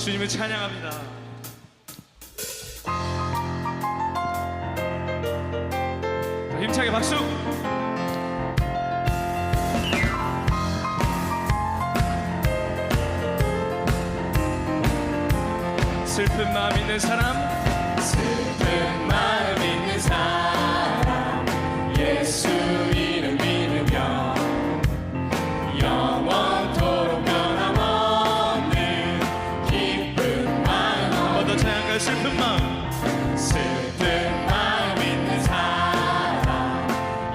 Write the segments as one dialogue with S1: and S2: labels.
S1: 주님을 찬양합니다. 힘차게 박수. 슬픈 마음 있는 사람, 슬픈 마음 있는 사람, 예수 이름 믿으며 영원토록 변함없는 기쁜 마음. 한 번 더 찬양할까요? 슬픈 마음, 슬픈 마음 있는 사람,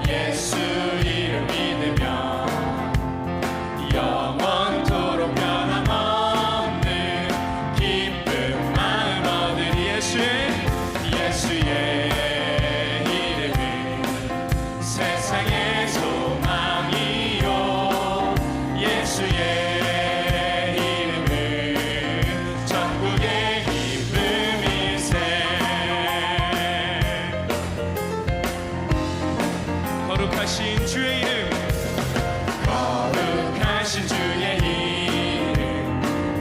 S1: 예수 이름 믿으며 영원토록 변함없는 기쁜 마음 얻으리. 예수의 이름은 세상의 소망이요, 예수의 이름은 천국의 기쁨일세. 거룩하신 주의 이름, 거룩하신 주의 이름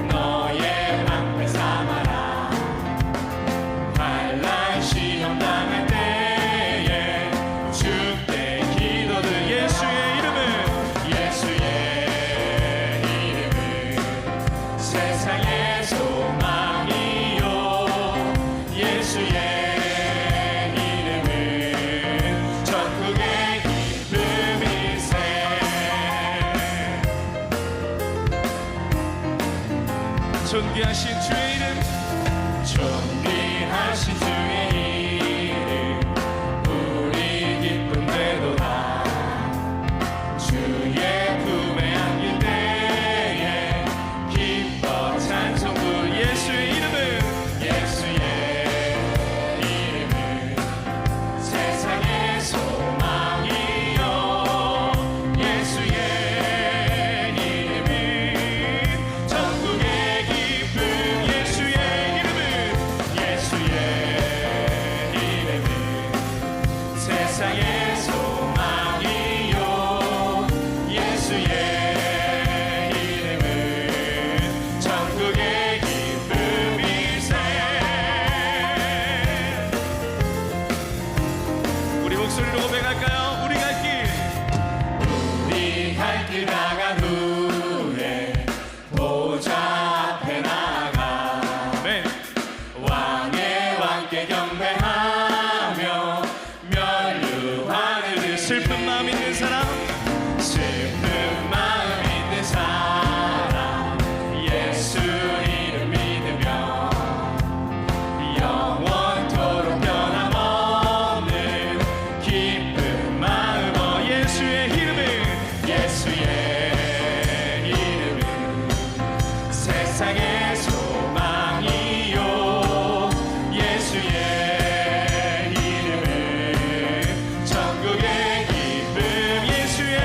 S1: 너의 방패 삼아라. 환난 시험 당할 때에 주께 기도들. 예수의 이름은 세상의 소망이요, 예수의 이름은 천국의 기쁨일세. 존귀하신 주의 이름, 존귀하신 주의 이름 우리 기쁨 되도다. 주의 품에 안길 때에 기뻐 찬송 부르. 예수의 이름은 세상의 소망이요, 예수의 이름은 천국의 기쁨. 예수의 이름은 세상의 소망이요, 예수의 이름은 천국의 기쁨일세. 우리 목소리로 고백할까요? 우리 갈 길 나간 후에 보좌 앞에 나가 왕의 왕께 경배하며 면류하는. 슬픈 마음 있는 사람, 슬픈 마음 있는 사람, 예수 이름 믿으며 영원토록 변함없는 기쁜 마음. 예수의 이름은 세상의 소망이요, 예수의 이름은 천국의 기쁨. 예수의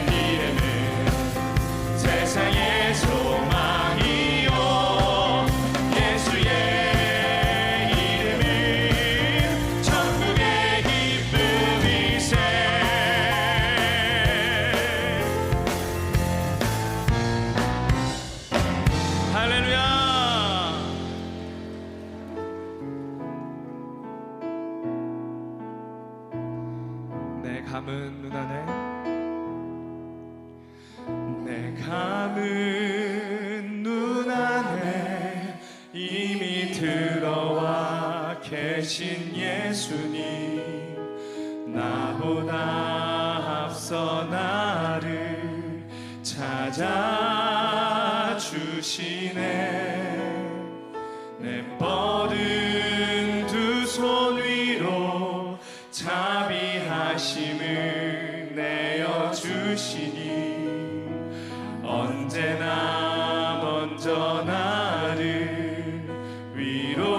S1: 이름은 세상의 소망이요, 예수의 이름은 천국의 기쁨일세. 할렐루야. 내 감은 눈 안에, 내 감은 눈 안에 이미 들어와 계신 예수님, 나보다 앞서 나를 찾아주시네. 내 뻗은 두 손 위로 자비하심을 내어주시니 언제나 먼저 나를 위로하시네.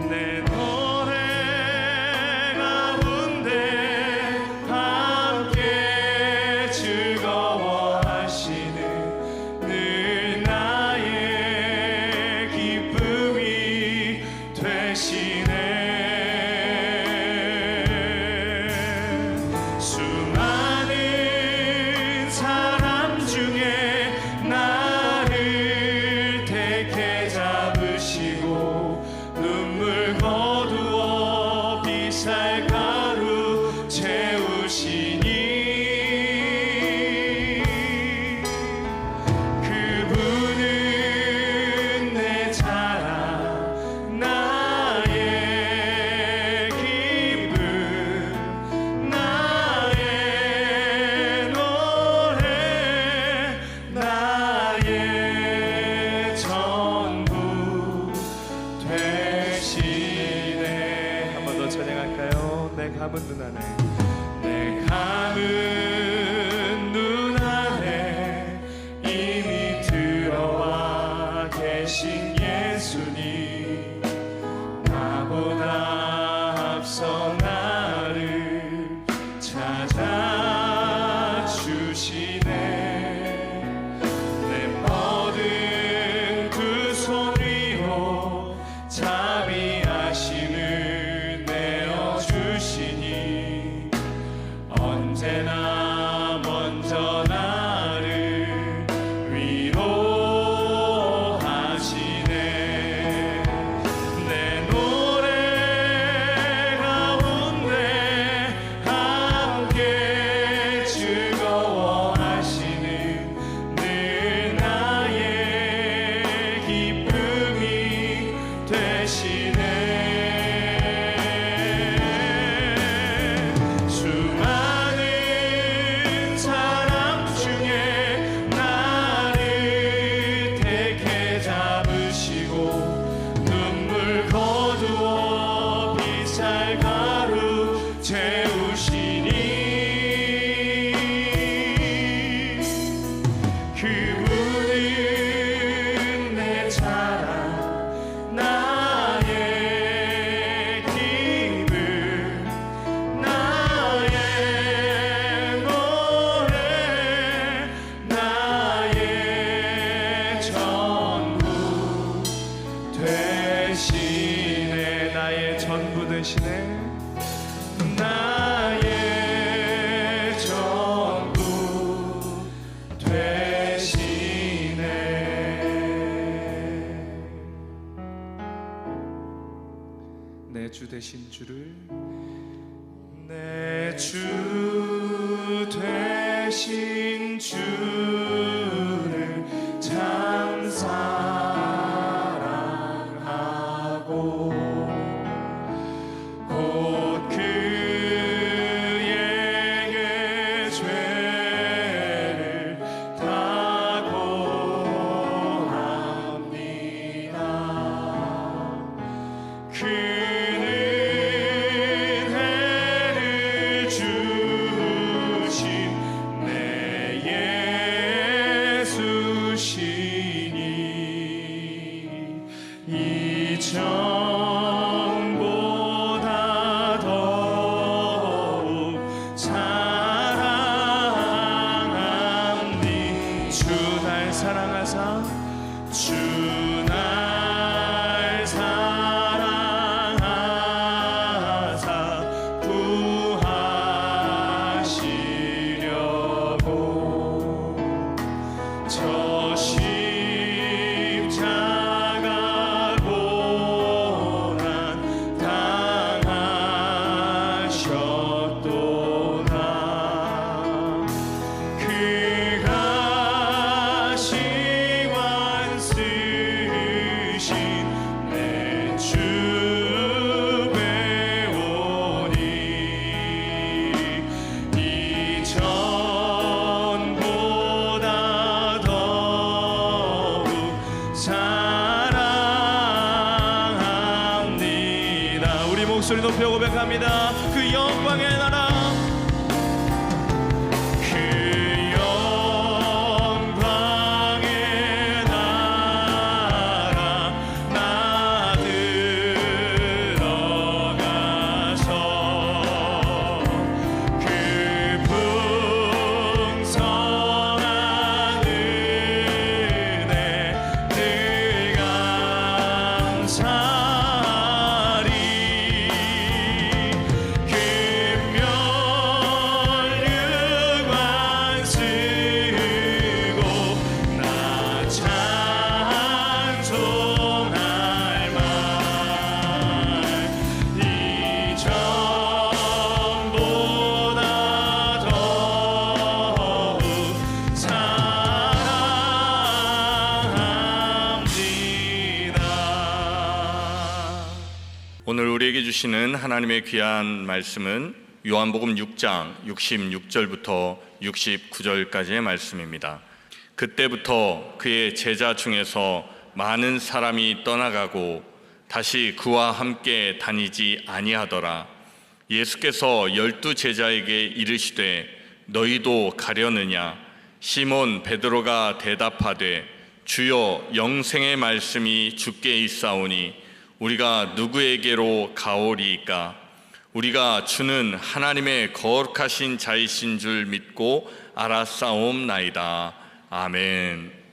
S1: 내 노래 가운데 함께 즐거워하시는 늘 나의 기쁨이 되시네. 빛살 가루 채우시니 그분은 내 자랑 나의 기쁨 나의 노래 나의 전부 되시네. 한 번 더 찬양할까요? 내 감은 눈 안에 내 감은 눈 안에 이미 들어와 계신 예수님 나보다 앞서 나를 찾아주시네. 내 모든 두 손 위로 자비하심을 내어주시니 언제나 먼저 나를 위로하시네. 내 노래 가운데 함께 즐거워하시는 늘 나의 기쁨이 되시네. 수많은 사람 중에 나를 택해 잡으시고 눈물 거두어 빛살 가루 채우시니 그분은 내 자랑 나의 기쁨 나의 노래 나의 전부 되시네. 나의 전부 되시네. 나의 전부 되시네. 내 주 되신 주를 내 주 되신 주를 참 사랑하고 곧 그에게 죄를 다 고합니다. 그는 은혜를 주신 내 예수시니 이전보다 더욱 사랑합니. 주 날 사랑하사 주 날 사랑하사 구하시려고 저 십자가 고난 당하셨도다. 그가 시완 쓰신 내 주 배우니 이전보다 더욱 사랑합니다. 우리 목소리 높여 고백합니다. 그 영광의 나라 그 영광의 나라 나 들어가서 그 풍성한 은혜 늘 감사하리. 그
S2: 주시는 하나님의 귀한 말씀은 요한복음 6장 66절부터 69절까지의 말씀입니다. 그때부터 그의 제자 중에서 많은 사람이 떠나가고 다시 그와 함께 다니지 아니하더라. 예수께서 12 제자에게 이르시되 너희도 가려느냐? 시몬 베드로가 대답하되 주여, 영생의 말씀이 주께 있사오니 우리가 누구에게로 가오리이까? 우리가 주는 하나님의 거룩하신 자이신 줄 믿고 알았사옵나이다. 아멘.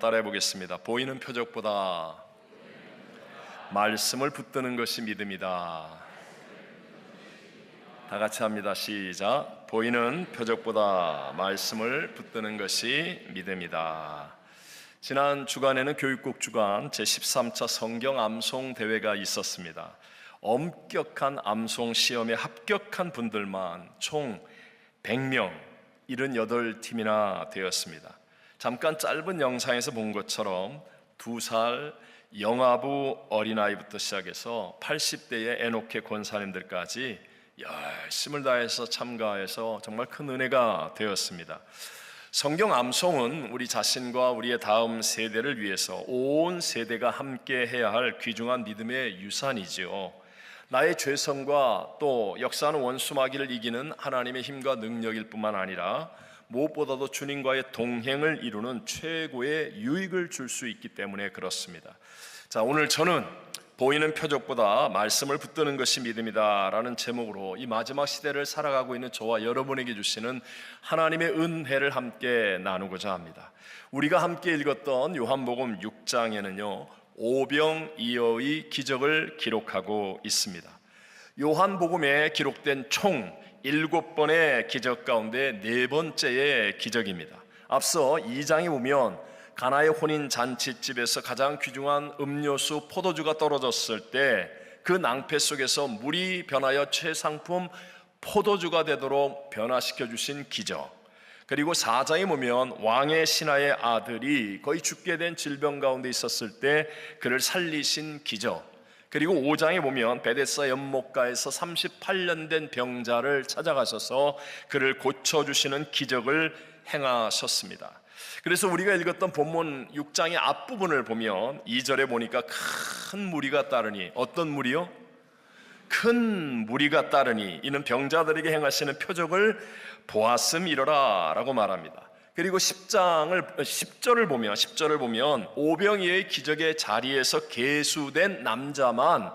S3: 따라해 보겠습니다. 보이는 표적보다 말씀을 붙드는 것이 믿음이다. 다 같이 합니다. 시작. 보이는 표적보다 말씀을 붙드는 것이 믿음이다. 지난 주간에는 교육국 주간 제13차 성경 암송 대회가 있었습니다. 엄격한 암송 시험에 합격한 분들만 총 100명, 78팀이나 되었습니다. 잠깐 짧은 영상에서 본 것처럼 2살 영아부 어린아이부터 시작해서 80대의 에녹회 권사님들까지 열심을 다해서 참가해서 정말 큰 은혜가 되었습니다. 성경 암송은 우리 자신과 우리의 다음 세대를 위해서 온 세대가 함께 해야 할 귀중한 믿음의 유산이지요. 나의 죄성과 또 역사하는 원수마귀를 이기는 하나님의 힘과 능력일 뿐만 아니라 무엇보다도 주님과의 동행을 이루는 최고의 유익을 줄 수 있기 때문에 그렇습니다. 자, 오늘 저는 보이는 표적보다 말씀을 붙드는 것이 믿음이다 라는 제목으로 이 마지막 시대를 살아가고 있는 저와 여러분에게 주시는 하나님의 은혜를 함께 나누고자 합니다. 우리가 함께 읽었던 요한복음 6장에는요 오병이어의 기적을 기록하고 있습니다. 요한복음에 기록된 총 7번의 기적 가운데 4번째의 기적입니다. 앞서 2장에 보면 가나의 혼인 잔치집에서 가장 귀중한 음료수 포도주가 떨어졌을 때 그 낭패 속에서 물이 변하여 최상품 포도주가 되도록 변화시켜 주신 기적, 그리고 4장에 보면 왕의 신하의 아들이 거의 죽게 된 질병 가운데 있었을 때 그를 살리신 기적, 그리고 5장에 보면 베데스다 연못가에서 38년 된 병자를 찾아가셔서 그를 고쳐주시는 기적을 행하셨습니다. 그래서 우리가 읽었던 본문 6장의 앞부분을 보면 2절에 보니까 큰 무리가 따르니, 어떤 무리요? 큰 무리가 따르니 이는 병자들에게 행하시는 표적을 보았음이로라 라고 말합니다. 그리고 10절을 보면 오병이어의 기적의 자리에서 계수된 남자만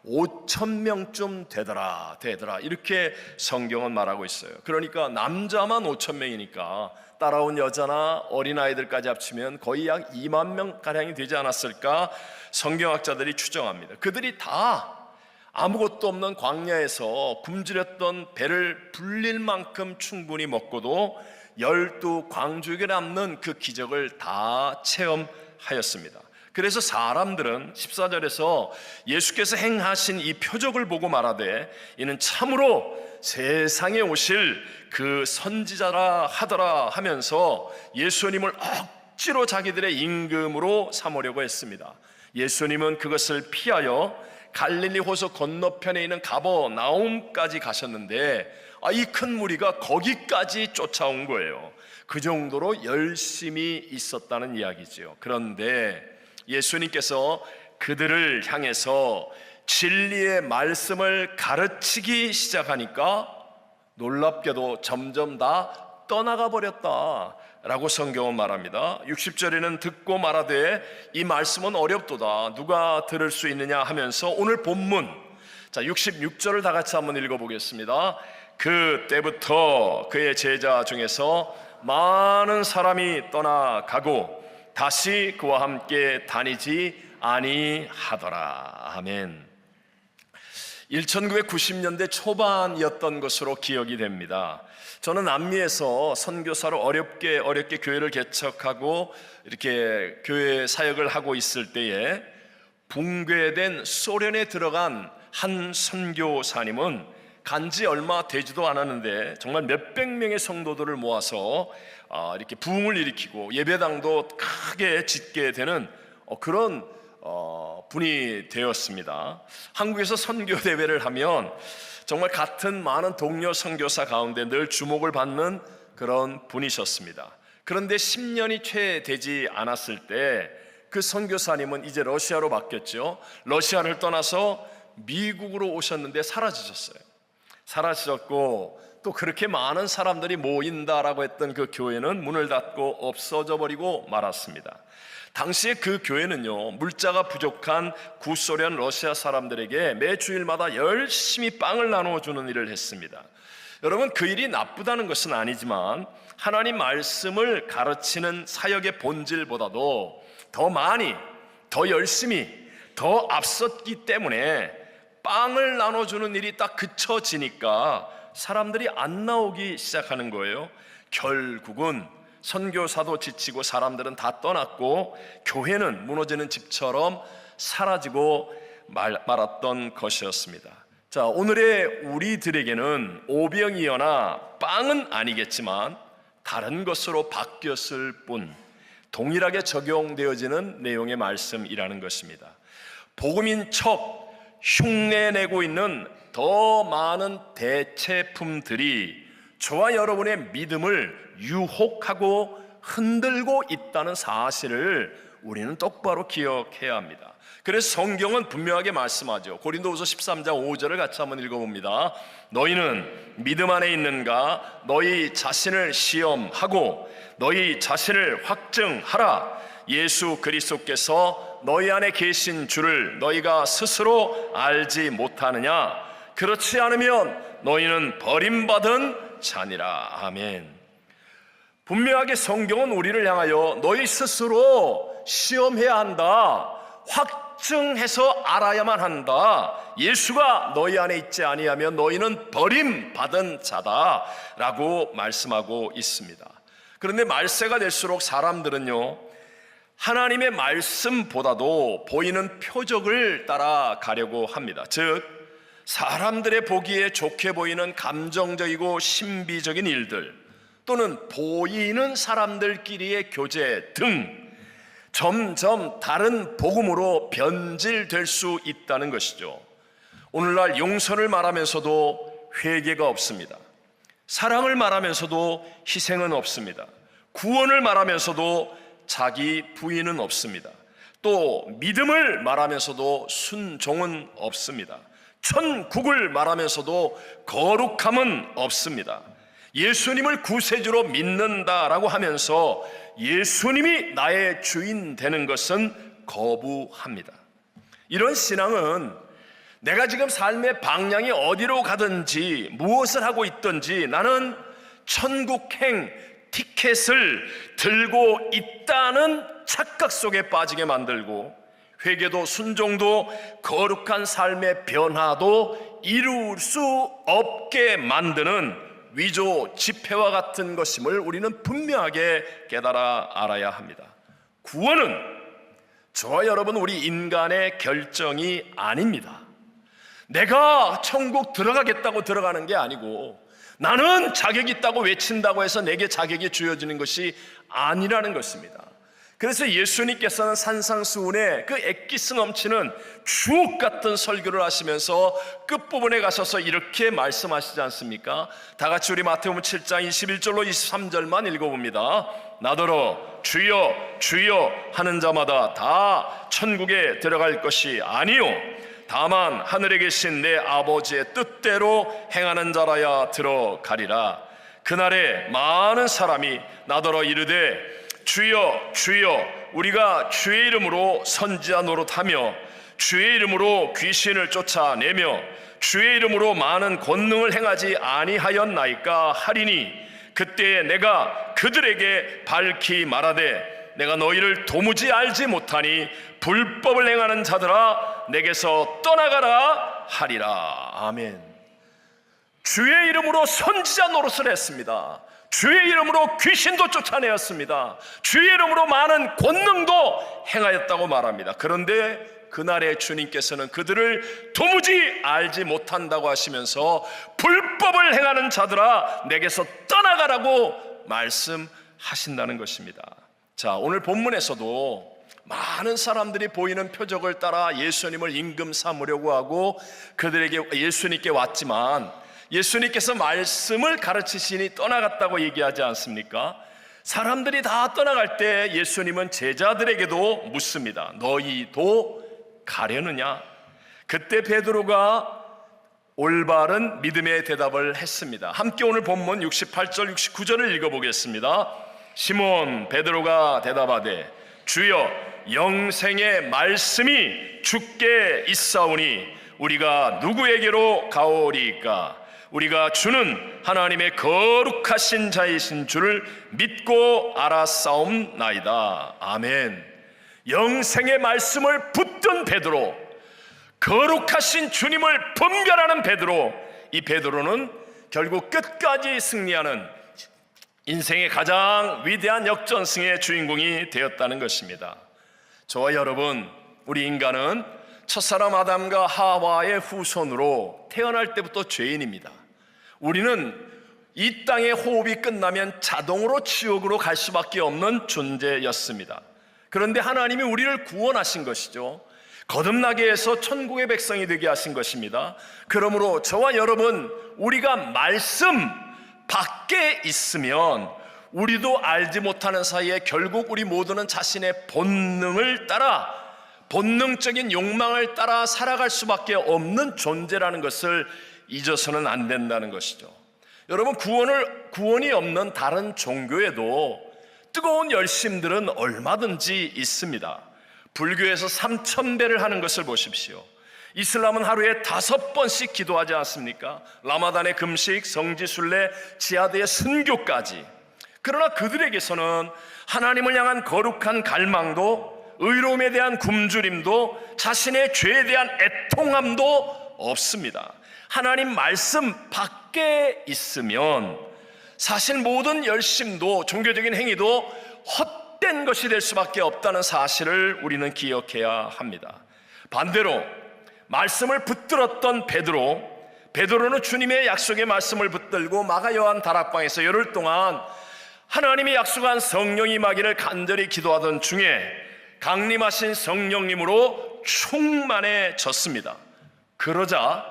S3: 5,000명쯤 되더라 이렇게 성경은 말하고 있어요. 그러니까 남자만 5,000명이니까 따라온 여자나 어린아이들까지 합치면 거의 약 2만 명가량이 되지 않았을까 성경학자들이 추정합니다. 그들이 다 아무것도 없는 광야에서 굶주렸던 배를 불릴 만큼 충분히 먹고도 12광주에 남는 그 기적을 다 체험하였습니다. 그래서 사람들은 14절에서 예수께서 행하신 이 표적을 보고 말하되 이는 참으로 세상에 오실 그 선지자라 하더라 하면서 예수님을 억지로 자기들의 임금으로 삼으려고 했습니다. 예수님은 그것을 피하여 갈릴리 호수 건너편에 있는 가버나움까지 가셨는데 이 큰 무리가 거기까지 쫓아온 거예요. 그 정도로 열심히 있었다는 이야기죠. 그런데 예수님께서 그들을 향해서 진리의 말씀을 가르치기 시작하니까 놀랍게도 점점 다 떠나가 버렸다 라고 성경은 말합니다. 60절에는 듣고 말하되 이 말씀은 어렵도다 누가 들을 수 있느냐 하면서 오늘 본문 66절을 다 같이 한번 읽어보겠습니다. 그때부터 그의 제자 중에서 많은 사람이 떠나가고 다시 그와 함께 다니지 아니하더라. 아멘. 1990년대 초반이었던 것으로 기억이 됩니다. 저는 남미에서 선교사로 어렵게 교회를 개척하고 이렇게 교회 사역을 하고 있을 때에 붕괴된 소련에 들어간 한 선교사님은 간지 얼마 되지도 않았는데 정말 몇백 명의 성도들을 모아서 이렇게 부흥을 일으키고 예배당도 크게 짓게 되는 그런 분이 되었습니다. 한국에서 선교 대회를 하면 정말 같은 많은 동료 선교사 가운데 늘 주목을 받는 그런 분이셨습니다. 그런데 10년이 채 되지 않았을 때 그 선교사님은 이제 러시아로 바뀌었죠. 러시아를 떠나서 미국으로 오셨는데 사라지셨어요. 사라지셨고 또 그렇게 많은 사람들이 모인다라고 했던 그 교회는 문을 닫고 없어져 버리고 말았습니다. 당시에 그 교회는요, 물자가 부족한 구소련 러시아 사람들에게 매 주일마다 열심히 빵을 나누어 주는 일을 했습니다. 여러분, 그 일이 나쁘다는 것은 아니지만 하나님 말씀을 가르치는 사역의 본질보다도 더 많이, 더 열심히, 더 앞섰기 때문에 빵을 나눠주는 일이 딱 그쳐지니까 사람들이 안 나오기 시작하는 거예요. 결국은 선교사도 지치고 사람들은 다 떠났고 교회는 무너지는 집처럼 사라지고 말았던 것이었습니다. 자, 오늘의 우리들에게는 오병이어나 빵은 아니겠지만 다른 것으로 바뀌었을 뿐 동일하게 적용되어지는 내용의 말씀이라는 것입니다. 복음인 척 흉내내고 있는 더 많은 대체품들이 저와 여러분의 믿음을 유혹하고 흔들고 있다는 사실을 우리는 똑바로 기억해야 합니다. 그래서 성경은 분명하게 말씀하죠. 고린도후서 13장 5절을 같이 한번 읽어봅니다. 너희는 믿음 안에 있는가? 너희 자신을 시험하고 너희 자신을 확증하라. 예수 그리스도께서 너희 안에 계신 줄을 너희가 스스로 알지 못하느냐? 그렇지 않으면 너희는 버림받은 자니라. 아멘. 분명하게 성경은 우리를 향하여 너희 스스로 시험해야 한다, 확증해서 알아야만 한다. 예수가 너희 안에 있지 아니하면 너희는 버림받은 자다라고 말씀하고 있습니다. 그런데 말세가 될수록 사람들은요, 하나님의 말씀보다도 보이는 표적을 따라가려고 합니다. 즉 사람들의 보기에 좋게 보이는 감정적이고 신비적인 일들, 또는 보이는 사람들끼리의 교제 등 점점 다른 복음으로 변질될 수 있다는 것이죠. 오늘날 용서를 말하면서도 회개가 없습니다. 사랑을 말하면서도 희생은 없습니다. 구원을 말하면서도 자기 부인은 없습니다. 또 믿음을 말하면서도 순종은 없습니다. 천국을 말하면서도 거룩함은 없습니다. 예수님을 구세주로 믿는다라고 하면서 예수님이 나의 주인 되는 것은 거부합니다. 이런 신앙은 내가 지금 삶의 방향이 어디로 가든지 무엇을 하고 있든지 나는 천국행 티켓을 들고 있다는 착각 속에 빠지게 만들고, 회개도 순종도 거룩한 삶의 변화도 이룰 수 없게 만드는 위조 지폐와 같은 것임을 우리는 분명하게 깨달아 알아야 합니다. 구원은 저와 여러분 우리 인간의 결정이 아닙니다. 내가 천국 들어가겠다고 들어가는 게 아니고, 나는 자격이 있다고 외친다고 해서 내게 자격이 주어지는 것이 아니라는 것입니다. 그래서 예수님께서는 산상수훈의 그 액기스 넘치는 주옥 같은 설교를 하시면서 끝부분에 가셔서 이렇게 말씀하시지 않습니까? 다 같이 우리 마태복음 7장 21절로 23절만 읽어봅니다. 나더러 주여 주여 하는 자마다 다 천국에 들어갈 것이 아니요 다만 하늘에 계신 내 아버지의 뜻대로 행하는 자라야 들어가리라. 그날에 많은 사람이 나더러 이르되 주여 주여 우리가 주의 이름으로 선지자 노릇하며 주의 이름으로 귀신을 쫓아내며 주의 이름으로 많은 권능을 행하지 아니하였나이까 하리니, 그때에 내가 그들에게 밝히 말하되 내가 너희를 도무지 알지 못하니 불법을 행하는 자들아 내게서 떠나가라 하리라. 아멘. 주의 이름으로 선지자 노릇을 했습니다. 주의 이름으로 귀신도 쫓아내었습니다. 주의 이름으로 많은 권능도 행하였다고 말합니다. 그런데 그날에 주님께서는 그들을 도무지 알지 못한다고 하시면서 불법을 행하는 자들아 내게서 떠나가라고 말씀하신다는 것입니다. 자, 오늘 본문에서도 많은 사람들이 보이는 표적을 따라 예수님을 임금 삼으려고 하고 그들에게 예수님께 왔지만, 예수님께서 말씀을 가르치시니 떠나갔다고 얘기하지 않습니까? 사람들이 다 떠나갈 때 예수님은 제자들에게도 묻습니다. 너희도 가려느냐? 그때 베드로가 올바른 믿음의 대답을 했습니다. 함께 오늘 본문 68절 69절을 읽어보겠습니다. 시몬 베드로가 대답하되 주여 영생의 말씀이 주께 있사오니 우리가 누구에게로 가오리이까? 우리가 주는 하나님의 거룩하신 자이신 줄을 믿고 알았사옵나이다. 아멘. 영생의 말씀을 붙든 베드로, 거룩하신 주님을 분별하는 베드로, 이 베드로는 결국 끝까지 승리하는 인생의 가장 위대한 역전승의 주인공이 되었다는 것입니다. 저와 여러분, 우리 인간은 첫사람 아담과 하와의 후손으로 태어날 때부터 죄인입니다. 우리는 이 땅의 호흡이 끝나면 자동으로 지옥으로 갈 수밖에 없는 존재였습니다. 그런데 하나님이 우리를 구원하신 것이죠. 거듭나게 해서 천국의 백성이 되게 하신 것입니다. 그러므로 저와 여러분, 우리가 말씀 밖에 있으면 우리도 알지 못하는 사이에 결국 우리 모두는 자신의 본능을 따라, 본능적인 욕망을 따라 살아갈 수밖에 없는 존재라는 것을 잊어서는 안 된다는 것이죠. 여러분, 구원이 없는 다른 종교에도 뜨거운 열심들은 얼마든지 있습니다. 불교에서 3000배를 하는 것을 보십시오. 이슬람은 하루에 5번씩 기도하지 않습니까? 라마단의 금식, 성지순례, 지하드의 순교까지. 그러나 그들에게서는 하나님을 향한 거룩한 갈망도, 의로움에 대한 굶주림도, 자신의 죄에 대한 애통함도 없습니다. 하나님 말씀 밖에 있으면 사실 모든 열심도, 종교적인 행위도 헛된 것이 될 수밖에 없다는 사실을 우리는 기억해야 합니다. 반대로 말씀을 붙들었던 베드로는 주님의 약속의 말씀을 붙들고 마가 요한 다락방에서 열흘 동안 하나님이 약속한 성령이 임하기를 간절히 기도하던 중에 강림하신 성령님으로 충만해졌습니다. 그러자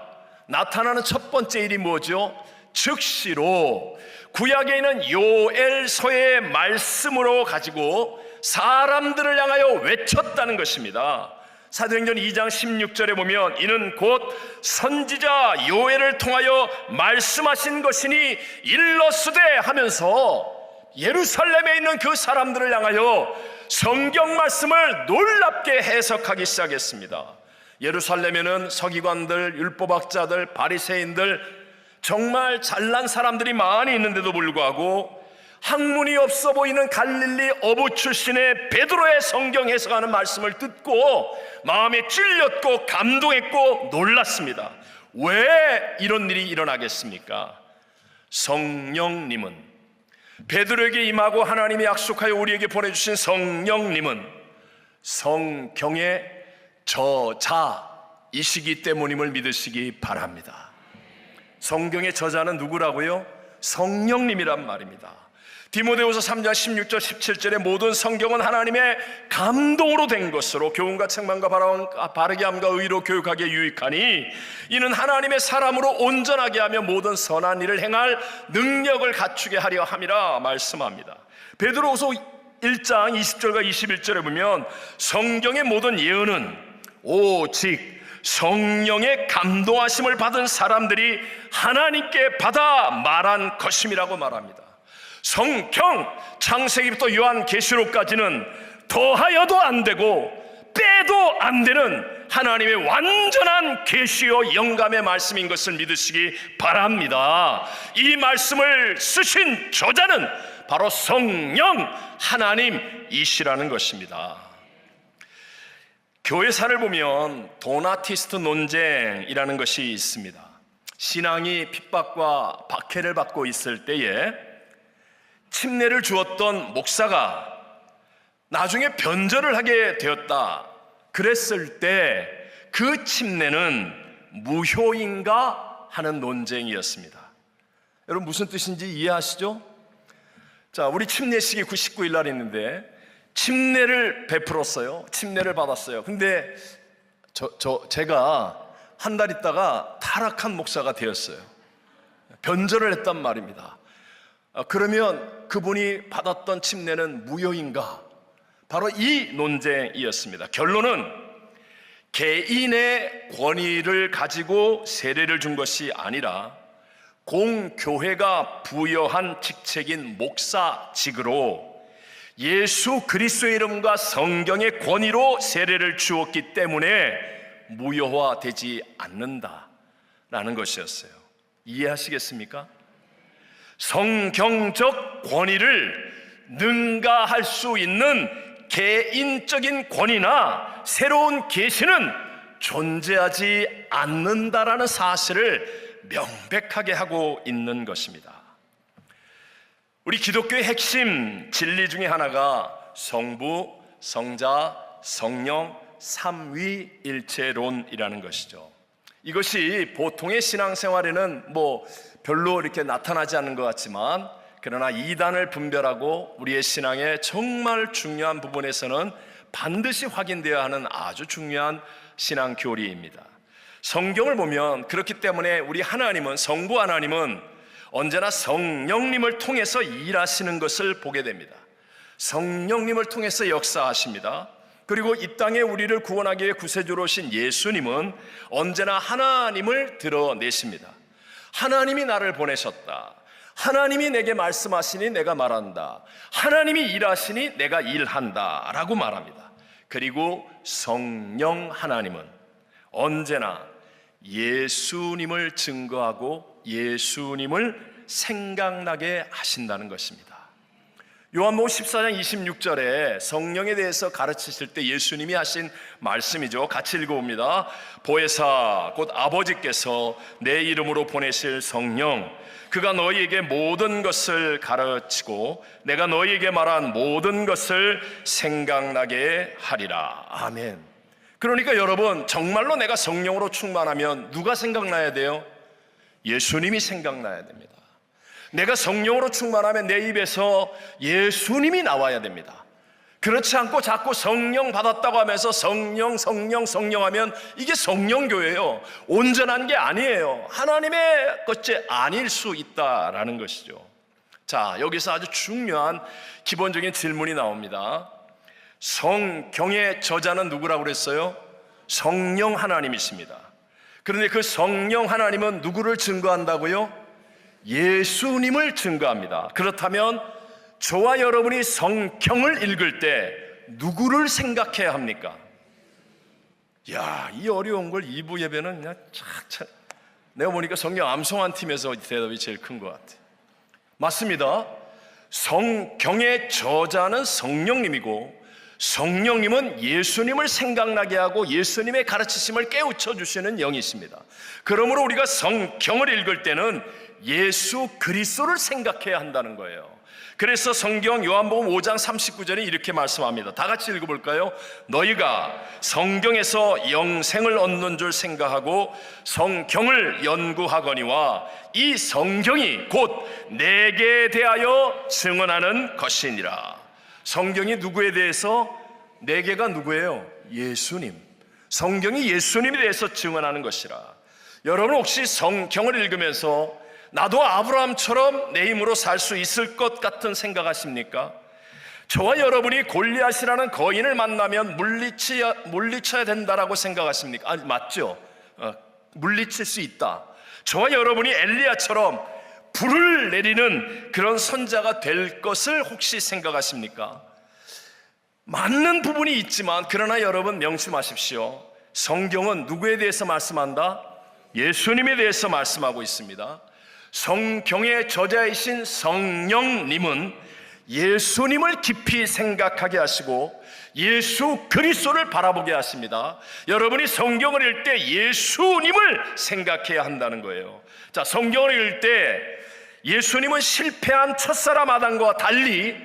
S3: 나타나는 첫 번째 일이 뭐죠? 즉시로 구약에 있는 요엘서의 말씀으로 가지고 사람들을 향하여 외쳤다는 것입니다. 사도행전 2장 16절에 보면 이는 곧 선지자 요엘을 통하여 말씀하신 것이니 일러스되 하면서 예루살렘에 있는 그 사람들을 향하여 성경 말씀을 놀랍게 해석하기 시작했습니다. 예루살렘에는 서기관들, 율법학자들, 바리새인들, 정말 잘난 사람들이 많이 있는데도 불구하고 학문이 없어 보이는 갈릴리 어부 출신의 베드로의 성경 해석하는 말씀을 듣고 마음에 찔렸고 감동했고 놀랐습니다. 왜 이런 일이 일어나겠습니까? 성령님은, 베드로에게 임하고 하나님이 약속하여 우리에게 보내주신 성령님은 성경의 저자이시기 때문임을 믿으시기 바랍니다. 성경의 저자는 누구라고요? 성령님이란 말입니다. 디모데후서 3장 16절 17절에 모든 성경은 하나님의 감동으로 된 것으로 교훈과 책망과 바르게 함과 의로 교육하기에 유익하니 이는 하나님의 사람으로 온전하게 하며 모든 선한 일을 행할 능력을 갖추게 하려 함이라 말씀합니다. 베드로후서 1장 20절과 21절에 보면 성경의 모든 예언은 오직 성령의 감동하심을 받은 사람들이 하나님께 받아 말한 것임이라고 말합니다. 성경 창세기부터 요한계시록까지는 더하여도 안 되고 빼도 안 되는 하나님의 완전한 계시요 영감의 말씀인 것을 믿으시기 바랍니다. 이 말씀을 쓰신 저자는 바로 성령 하나님이시라는 것입니다. 교회사를 보면 도나티스트 논쟁이라는 것이 있습니다. 신앙이 핍박과 박해를 받고 있을 때에 침례를 주었던 목사가 나중에 변절을 하게 되었다. 그랬을 때 그 침례는 무효인가 하는 논쟁이었습니다. 여러분 무슨 뜻인지 이해하시죠? 자, 우리 침례식이 99일 날 있는데 침례를 베풀었어요. 침례를 받았어요. 근데 제가 한 달 있다가 타락한 목사가 되었어요. 변절을 했단 말입니다. 그러면 그분이 받았던 침례는 무효인가? 바로 이 논쟁이었습니다. 결론은 개인의 권위를 가지고 세례를 준 것이 아니라 공교회가 부여한 직책인 목사직으로 예수 그리스도의 이름과 성경의 권위로 세례를 주었기 때문에 무효화되지 않는다라는 것이었어요. 이해하시겠습니까? 성경적 권위를 능가할 수 있는 개인적인 권위나 새로운 계시는 존재하지 않는다라는 사실을 명백하게 하고 있는 것입니다. 우리 기독교의 핵심 진리 중에 하나가 성부, 성자, 성령, 삼위일체론이라는 것이죠. 이것이 보통의 신앙생활에는 별로 이렇게 나타나지 않는 것 같지만, 그러나 이단을 분별하고 우리의 신앙의 정말 중요한 부분에서는 반드시 확인되어야 하는 아주 중요한 신앙 교리입니다. 성경을 보면 그렇기 때문에 우리 하나님은, 성부 하나님은 언제나 성령님을 통해서 일하시는 것을 보게 됩니다. 성령님을 통해서 역사하십니다. 그리고 이 땅에 우리를 구원하기 위해 구세주로 오신 예수님은 언제나 하나님을 드러내십니다. 하나님이 나를 보내셨다. 하나님이 내게 말씀하시니 내가 말한다. 하나님이 일하시니 내가 일한다 라고 말합니다. 그리고 성령 하나님은 언제나 예수님을 증거하고 예수님을 생각나게 하신다는 것입니다. 요한복음 14장 26절에 성령에 대해서 가르치실 때 예수님이 하신 말씀이죠. 같이 읽어봅니다. 보혜사 곧 아버지께서 내 이름으로 보내실 성령, 그가 너희에게 모든 것을 가르치고 내가 너희에게 말한 모든 것을 생각나게 하리라. 아멘. 그러니까 여러분, 정말로 내가 성령으로 충만하면 누가 생각나야 돼요? 예수님이 생각나야 됩니다. 내가 성령으로 충만하면 내 입에서 예수님이 나와야 됩니다. 그렇지 않고 자꾸 성령 받았다고 하면서 성령 하면 이게 성령교회예요. 온전한 게 아니에요. 하나님의 것이 아닐 수 있다라는 것이죠. 자, 여기서 아주 중요한 기본적인 질문이 나옵니다. 성경의 저자는 누구라고 그랬어요? 성령 하나님이십니다. 그런데 그 성령 하나님은 누구를 증거한다고요? 예수님을 증거합니다. 그렇다면 저와 여러분이 성경을 읽을 때 누구를 생각해야 합니까? 이 어려운 걸 2부 예배는 그냥 착착, 내가 보니까 성경 암송한 팀에서 대답이 제일 큰 것 같아요. 맞습니다. 성경의 저자는 성령님이고 성령님은 예수님을 생각나게 하고 예수님의 가르치심을 깨우쳐 주시는 영이십니다. 그러므로 우리가 성경을 읽을 때는 예수 그리스도를 생각해야 한다는 거예요. 그래서 성경 요한복음 5장 39절에 이렇게 말씀합니다. 다 같이 읽어볼까요? 너희가 성경에서 영생을 얻는 줄 생각하고 성경을 연구하거니와 이 성경이 곧 내게 대하여 증언하는 것이니라. 성경이 누구에 대해서? 내게가 누구예요? 예수님. 성경이 예수님에 대해서 증언하는 것이라. 여러분 혹시 성경을 읽으면서 나도 아브라함처럼 내 힘으로 살 수 있을 것 같은 생각하십니까? 저와 여러분이 골리앗이라는 거인을 만나면 물리쳐야 된다라고 생각하십니까? 아니, 맞죠? 물리칠 수 있다. 저와 여러분이 엘리야처럼 불을 내리는 그런 선자가 될 것을 혹시 생각하십니까? 맞는 부분이 있지만 그러나 여러분 명심하십시오. 성경은 누구에 대해서 말씀한다? 예수님에 대해서 말씀하고 있습니다. 성경의 저자이신 성령님은 예수님을 깊이 생각하게 하시고 예수 그리스도를 바라보게 하십니다. 여러분이 성경을 읽을 때 예수님을 생각해야 한다는 거예요. 자, 성경을 읽을 때 예수님은 실패한 첫사람 아담과 달리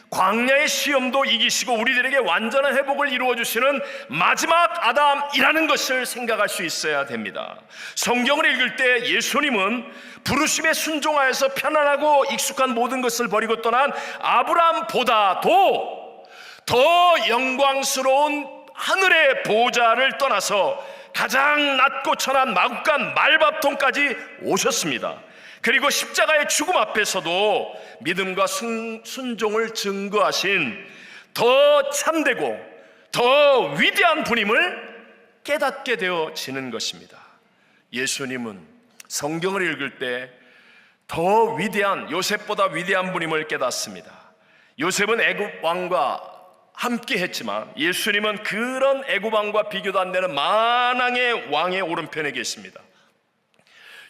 S3: 광야의 시험도 이기시고 우리들에게 완전한 회복을 이루어주시는 마지막 아담이라는 것을 생각할 수 있어야 됩니다. 성경을 읽을 때 예수님은 부르심에 순종하여서 편안하고 익숙한 모든 것을 버리고 떠난 아브라함보다도 더 영광스러운 하늘의 보좌를 떠나서 가장 낮고 천한 마구간 말밥통까지 오셨습니다. 그리고 십자가의 죽음 앞에서도 믿음과 순종을 증거하신 더 참되고 더 위대한 분임을 깨닫게 되어지는 것입니다. 예수님은 성경을 읽을 때 더 위대한, 요셉보다 위대한 분임을 깨닫습니다. 요셉은 애굽 왕과 함께 했지만 예수님은 그런 애굽 왕과 비교도 안 되는 만왕의 왕의 오른편에 계십니다.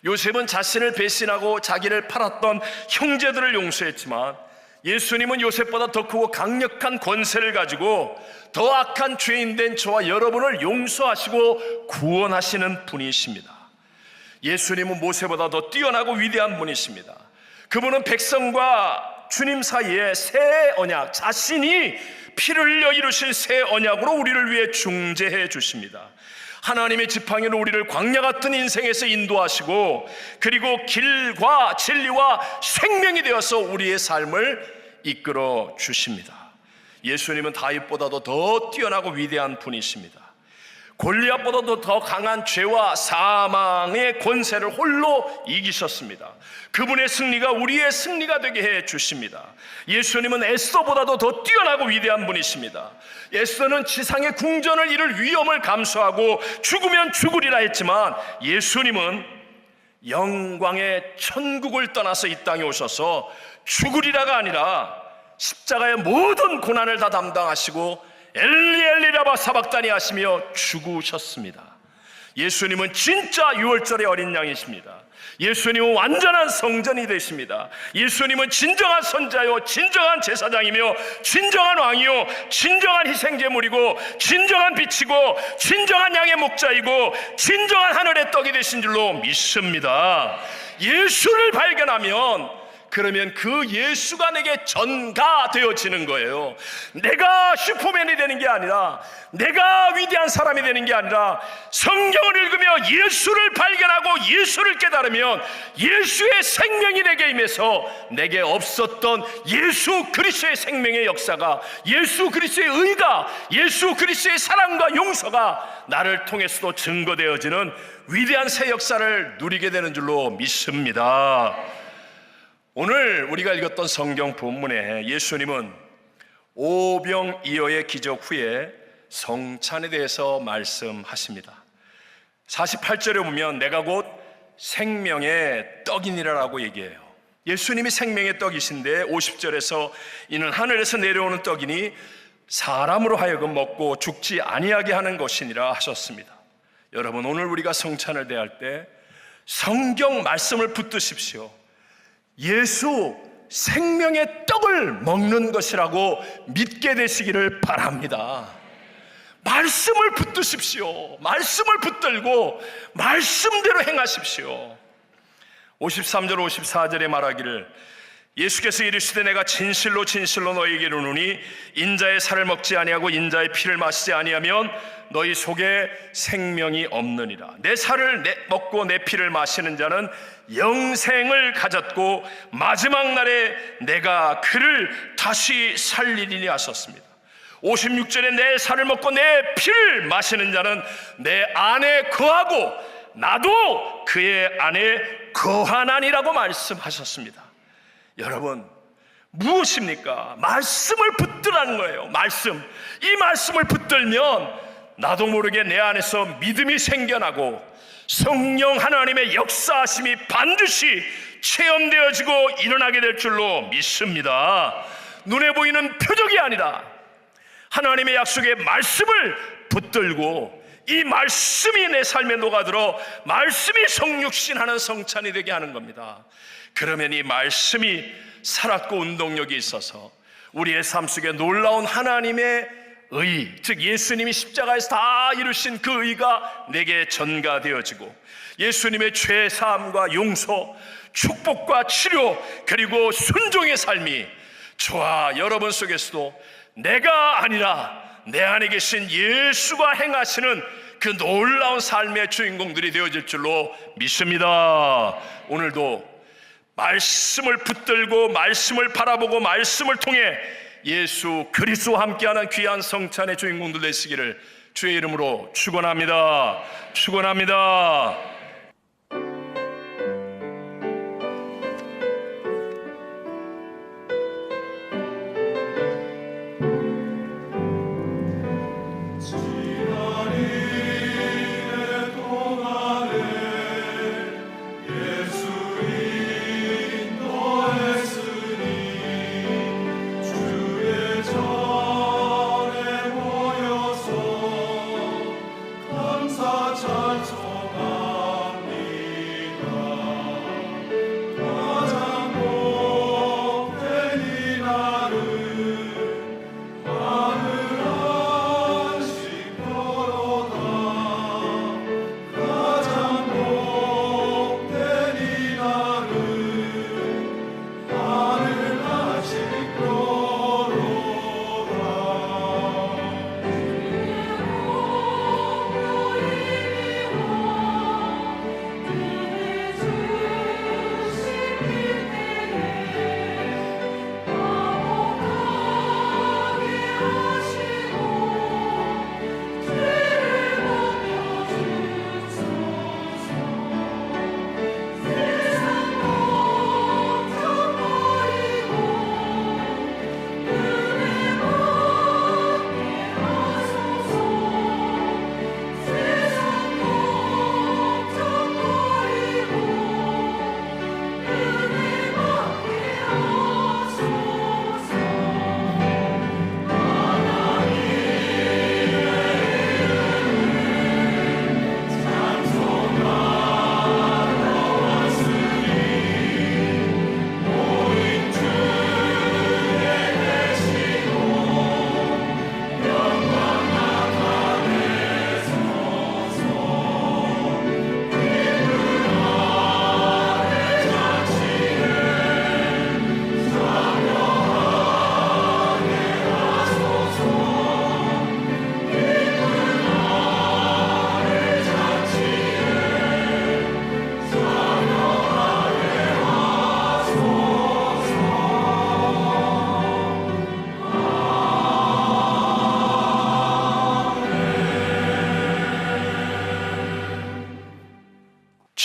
S3: 요셉은 자신을 배신하고 자기를 팔았던 형제들을 용서했지만 예수님은 요셉보다 더 크고 강력한 권세를 가지고 더 악한 죄인된 저와 여러분을 용서하시고 구원하시는 분이십니다. 예수님은 모세보다 더 뛰어나고 위대한 분이십니다. 그분은 백성과 주님 사이에 새 언약, 자신이 피를 흘려 이루신 새 언약으로 우리를 위해 중재해 주십니다. 하나님의 지팡이로 우리를 광야 같은 인생에서 인도하시고 그리고 길과 진리와 생명이 되어서 우리의 삶을 이끌어 주십니다. 예수님은 다윗보다도 더 뛰어나고 위대한 분이십니다. 골리앗보다도 더 강한 죄와 사망의 권세를 홀로 이기셨습니다. 그분의 승리가 우리의 승리가 되게 해 주십니다. 예수님은 에스더보다도 더 뛰어나고 위대한 분이십니다. 에스더는 지상의 궁전을 이룰 위험을 감수하고 죽으면 죽으리라 했지만 예수님은 영광의 천국을 떠나서 이 땅에 오셔서 죽으리라가 아니라 십자가의 모든 고난을 다 담당하시고 엘리 엘리 라마 사박다니 하시며 죽으셨습니다. 예수님은 진짜 유월절의 어린 양이십니다. 예수님은 완전한 성전이 되십니다. 예수님은 진정한 선자요, 진정한 제사장이며 진정한 왕이요, 진정한 희생제물이고 진정한 빛이고 진정한 양의 목자이고 진정한 하늘의 떡이 되신 줄로 믿습니다. 예수를 발견하면 그러면 그 예수가 내게 전가되어지는 거예요. 내가 슈퍼맨이 되는 게 아니라, 내가 위대한 사람이 되는 게 아니라, 성경을 읽으며 예수를 발견하고 예수를 깨달으면 예수의 생명이 내게 임해서 내게 없었던 예수 그리스도의 생명의 역사가, 예수 그리스도의 의가, 예수 그리스도의 사랑과 용서가 나를 통해서도 증거되어지는 위대한 새 역사를 누리게 되는 줄로 믿습니다. 오늘 우리가 읽었던 성경 본문에 예수님은 오병이어의 기적 후에 성찬에 대해서 말씀하십니다. 48절에 보면 내가 곧 생명의 떡이니라라고 얘기해요. 예수님이 생명의 떡이신데 50절에서 이는 하늘에서 내려오는 떡이니 사람으로 하여금 먹고 죽지 아니하게 하는 것이니라 하셨습니다. 여러분, 오늘 우리가 성찬을 대할 때 성경 말씀을 붙드십시오. 예수 생명의 떡을 먹는 것이라고 믿게 되시기를 바랍니다. 말씀을 붙드십시오. 말씀을 붙들고 말씀대로 행하십시오. 53절 54절에 말하기를 예수께서 이르시되 내가 진실로 진실로 너희에게 이르노니 인자의 살을 먹지 아니하고 인자의 피를 마시지 아니하면 너희 속에 생명이 없느니라. 내 살을 먹고 내 피를 마시는 자는 영생을 가졌고 마지막 날에 내가 그를 다시 살리리니 하셨습니다. 56절에 내 살을 먹고 내 피를 마시는 자는 내 안에 거하고 나도 그의 안에 거하나니라고 말씀하셨습니다. 여러분, 무엇입니까? 말씀을 붙들라는 거예요. 말씀. 이 말씀을 붙들면 나도 모르게 내 안에서 믿음이 생겨나고 성령 하나님의 역사하심이 반드시 체험되어지고 일어나게 될 줄로 믿습니다. 눈에 보이는 표적이 아니라 하나님의 약속의 말씀을 붙들고 이 말씀이 내 삶에 녹아들어 말씀이 성육신하는 성찬이 되게 하는 겁니다. 그러면 이 말씀이 살았고 운동력이 있어서 우리의 삶 속에 놀라운 하나님의 의, 즉 예수님이 십자가에서 다 이루신 그 의가 내게 전가되어지고 예수님의 죄 사함과 용서, 축복과 치료, 그리고 순종의 삶이 저와 여러분 속에서도 내가 아니라 내 안에 계신 예수가 행하시는 그 놀라운 삶의 주인공들이 되어질 줄로 믿습니다. 오늘도 말씀을 붙들고 말씀을 바라보고 말씀을 통해 예수 그리스도와 함께하는 귀한 성찬의 주인공들 되시기를 주의 이름으로 축원합니다. 축원합니다.
S4: 찬송하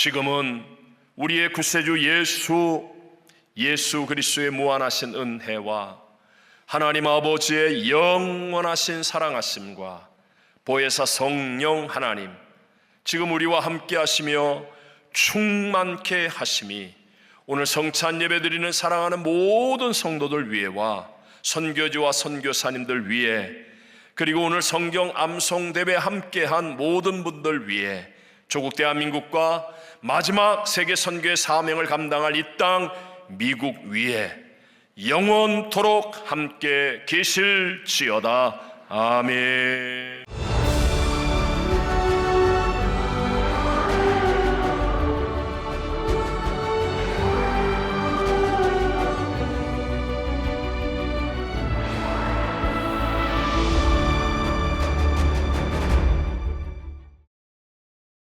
S3: 지금은 우리의 구세주 예수 그리스도의 무한하신 은혜와 하나님 아버지의 영원하신 사랑하심과 보혜사 성령 하나님 지금 우리와 함께 하시며 충만케 하심이 오늘 성찬 예배 드리는 사랑하는 모든 성도들 위에와 선교지와 선교사님들 위에 그리고 오늘 성경 암송 대회 함께한 모든 분들 위에 조국 대한민국과 마지막 세계 선교의 사명을 감당할 이 땅 미국 위에 영원토록 함께 계실지어다. 아멘.